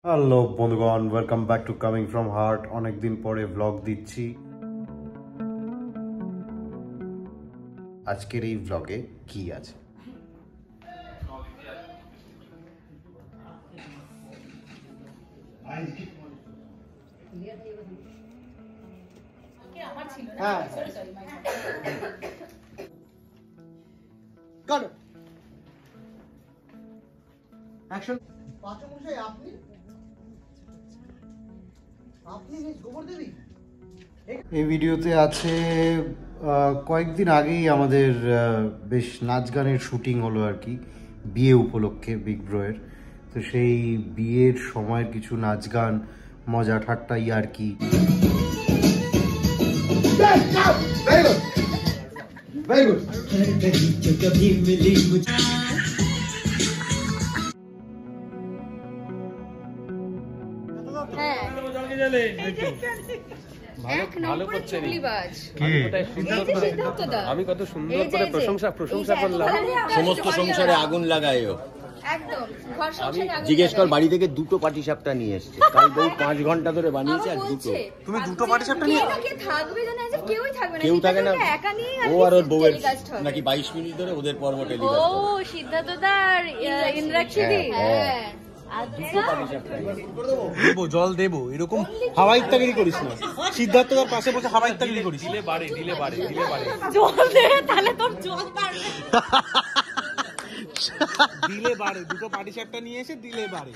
Hello বন্ধুগণ, welcome back to coming from heart. অনেকদিন পরে ব্লগ দিচ্ছি। আজকের এই ব্লগে কি আছে? এই ভিডিওতে আছে কয়েকদিন আগেই আমাদের বেশ নাচ গানের শুটিং হলো আর কি, বিয়ে উপলক্ষে বিগ ব্রোয়ের। তো সেই বিয়ের সময়ের কিছু নাচ গান, মজা ঠাট্টা আর কি। আমি কত সুন্দর করে প্রশংসা করলাম। সমস্ত সংসারে আগুন লাগায় জিজ্ঞেস কর, বাড়ি থেকে দুটো পাটি সাপটা নিয়ে এসছে। কাল বউ 5 ঘন্টা ধরে বানিয়েছে আর দুটো। তুমি দুটো পাটি সাপটা নিয়ে কেউ থাকে না, ও আর ওর বউয়ের নাকি 22 মিনিট ধরে ওদের পর্ব টেলিকাস্ট। ও সিদ্ধার্থ দার ইন্দ্রাক্ষী দি। দেবো জল দেবো, এরকম হাওয়া ইত্যাগিরি করিস না। সিদ্ধার্থ তার পাশে বসে হাওয়া ইত্যাগিরি করিস। দিলে বাড়ে জল দে, তাহলে তোর জল বাড়বে। দিলে বাড়ে, দুটো পাটি সাপটা নিয়ে এসে দিলে বাড়ে।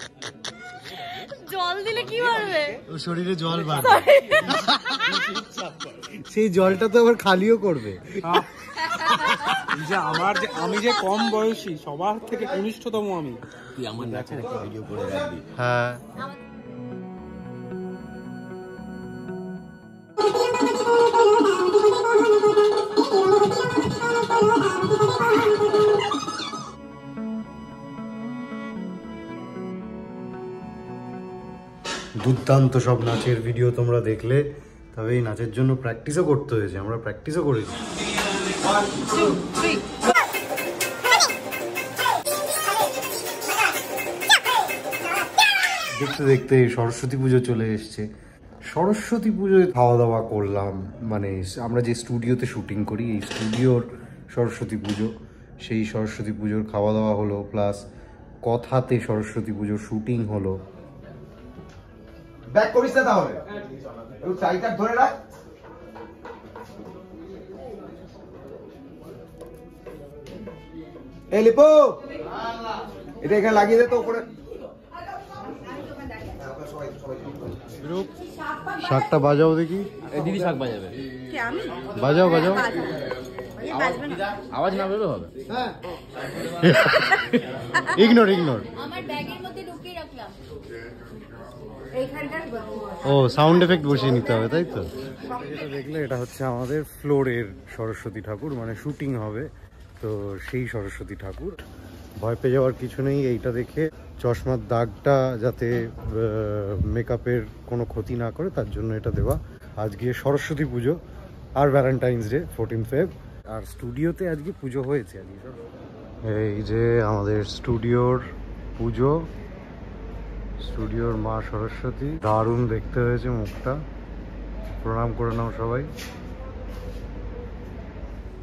জল দিলে কি বাড়বে? ও শরীরে জল বাড়বে, সেই জলটা তো আবার খালিও করবে। আমি যে কম বয়সী, সবার থেকে কনিষ্ঠতম আমি। তুই আমার নাচের একটা ভিডিও করে রাখবি। হ্যাঁ, দুর্দান্ত সব নাচের ভিডিও তোমরা দেখলে। তবে এই নাচের জন্য প্র্যাকটিসও করতে হয়েছে, আমরা প্র্যাকটিসও করেছি। দেখতে দেখতে সরস্বতী পুজো চলে এসছে। সরস্বতী পুজোয় খাওয়া দাওয়া করলাম, মানে আমরা যে স্টুডিওতে শুটিং করি, এই স্টুডিওর সরস্বতী পুজো। সেই সরস্বতী পুজোর খাওয়া দাওয়া হলো, প্লাস কথাতে সরস্বতী পুজোর শুটিং হলো। ব্যাক করিস না, তাহলে একটু টাইটার ধরে রাখ। এই লিপো, এটা এখানে লাগিয়ে দে তো উপরে। শাকটা বাজাও দেখি। দিদি শাক বাজাবে। বাজাও বাজাও, আওয়াজ না বেরো হবে। ইগনোর। আমার ব্যাগের মধ্যে ঢুকিয়ে রাখলাম। ও সাউন্ড এফেক্ট বসিয়ে নিতে হবে, তাই তো? এটা দেখলে, এটা হচ্ছে আমাদের ফ্লোরের সরস্বতী ঠাকুর, মানে শুটিং হবে তো সেই সরস্বতী ঠাকুর। ভয় পেয়ে যাওয়ার কিছু নেই। এইটা দেখে চশমার দাগটা যাতে মেকআপের কোনো ক্ষতি না করে, তার জন্য এটা দেওয়া। আজকে সরস্বতী পুজো আর ভ্যালেন্টাইন্স ডে 14 ফেব, আর স্টুডিওতে আজকে পুজো হয়েছে। এই যে আমাদের স্টুডিওর পুজো, স্টুডিওর মা সরস্বতী। দারুণ দেখতে হয়েছে মুখটা। প্রণাম করে নাও সবাই।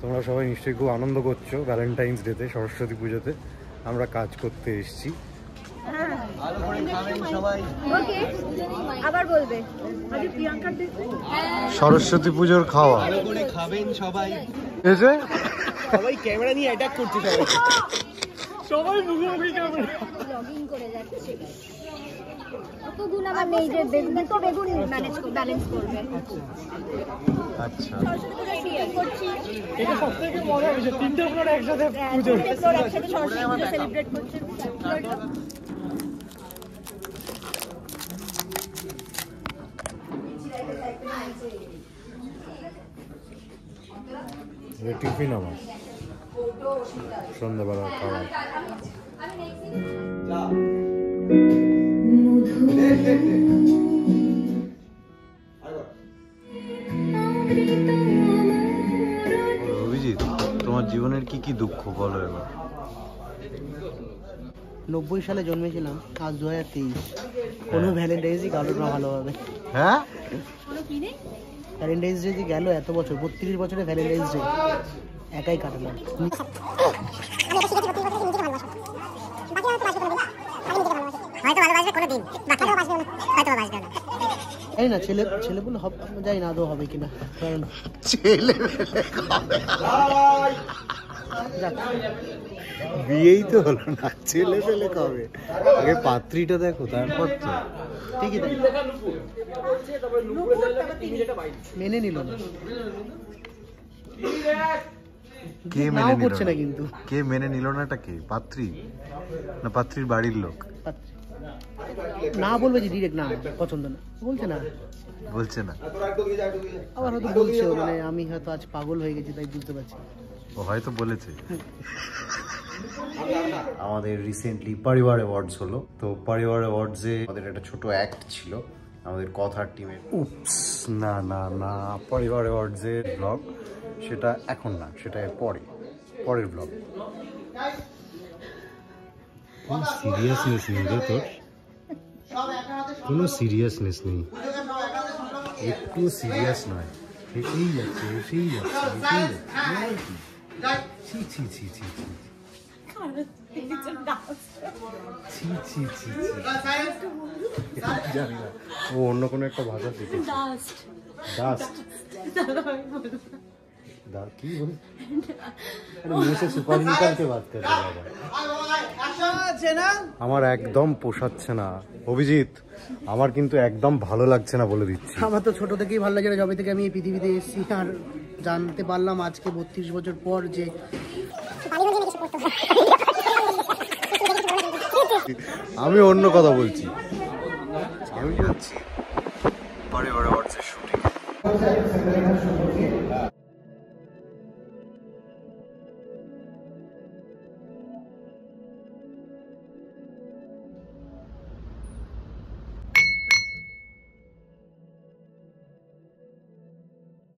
তোমরা সবাই নিশ্চয়ই খুব আনন্দ করছো ভ্যালেন্টাইন্স ডেতে, সরস্বতী পুজোতে। আমরা কাজ করতে এসেছি। আবার বলবে সরস্বতী পুজোর খাওয়া খাবেন সবাই। এসে সবাই ক্যামেরা নিয়ে অ্যাটাক করছে, সবাই মুখোমুখি ক্যামেরা ব্লগিং করে যাচ্ছে। কত গুণ আমার নেই যে বেগুন তো বেগুন ম্যানেজ ব্যালেন্স করবে। আচ্ছা, এটা সবথেকে মজা হয়েছে, 3টে ফ্লোর একসাথে পুজো, একসাথে সরস্বতী পুজো সেলিব্রেট করছে। টিফিন আমার সন্ধ্যাবেলা খাওয়া। অভিজিৎ, তোমার জীবনের কি কি দুঃখ বলো এবার? 90 সালে জন্মেছিলাম, আজ 2023। কোনো ভ্যালেন্টাইন্সই গেল না ভালোভাবে। হ্যাঁ ভ্যালেন্টাইন্স ডে যে গেল এত বছর, 32 বছরে ভ্যালেন্টাইন্স ডে একাই কাটালাম। জানি না ছেলেগুলো জানি না আদৌ হবে কিনা, কারণ ছেলে বিয়েই তো হলো না, ছেলে পেলে কবে? আগে পাত্রীটা দেখো তারপর তো। ঠিকই তাই, মেনে নিল না, কে নাও মেনে নিল করছে না কিন্তু। কে মেনে নিল না? এটা কে? পাত্রী না পাত্রীর বাড়ির লোক? না বলবে যে ডিরেক্ট না পছন্দ না, বলছে না, বলছে না। আবার হয়তো বলছে, মানে আমি হয়তো আজ পাগল হয়ে গেছি তাই বুঝতে পারছি। ও হয়তো বলেছে। আমাদের রিসেন্টলি পরিবার অ্যাওয়ার্ডস হলো, তো পরিবার অ্যাওয়ার্ডসে আমাদের একটা ছোট অ্যাক্ট ছিল আমাদের কথার টিমের। উপস, না না না, পরিবার অ্যাওয়ার্ডসের ব্লগ সেটা এখন না, সেটা পরের ব্লগ। কোনো সিরিয়াসনেস নেই রে তোর, কোনো সিরিয়াসনেস নেই, একটু সিরিয়াস নয়। এসেই যাচ্ছে। ছি ছি ছি ছি ছি জানি না, ও অন্য কোনো একটা ভাষা শিখেছে। ডাস্ট কি বল, मुंह से सुपारी निकाल के बात कर रहे हैं। আমার একদম পোষাচ্ছে না অভিজিৎ, আমার কিন্তু একদম ভালো লাগছে না বলে দিচ্ছি। আমার তো ছোট থেকেই ভালো লাগে না, যবে থেকে আমি এই পৃথিবীতে এসেছি। আর জানতে পারলাম আজকে 32 বছর পর যে আমি অন্য কথা বলছি, আমি যাচ্ছি পরিবার অ্যাওয়ার্ডসের শুটিং।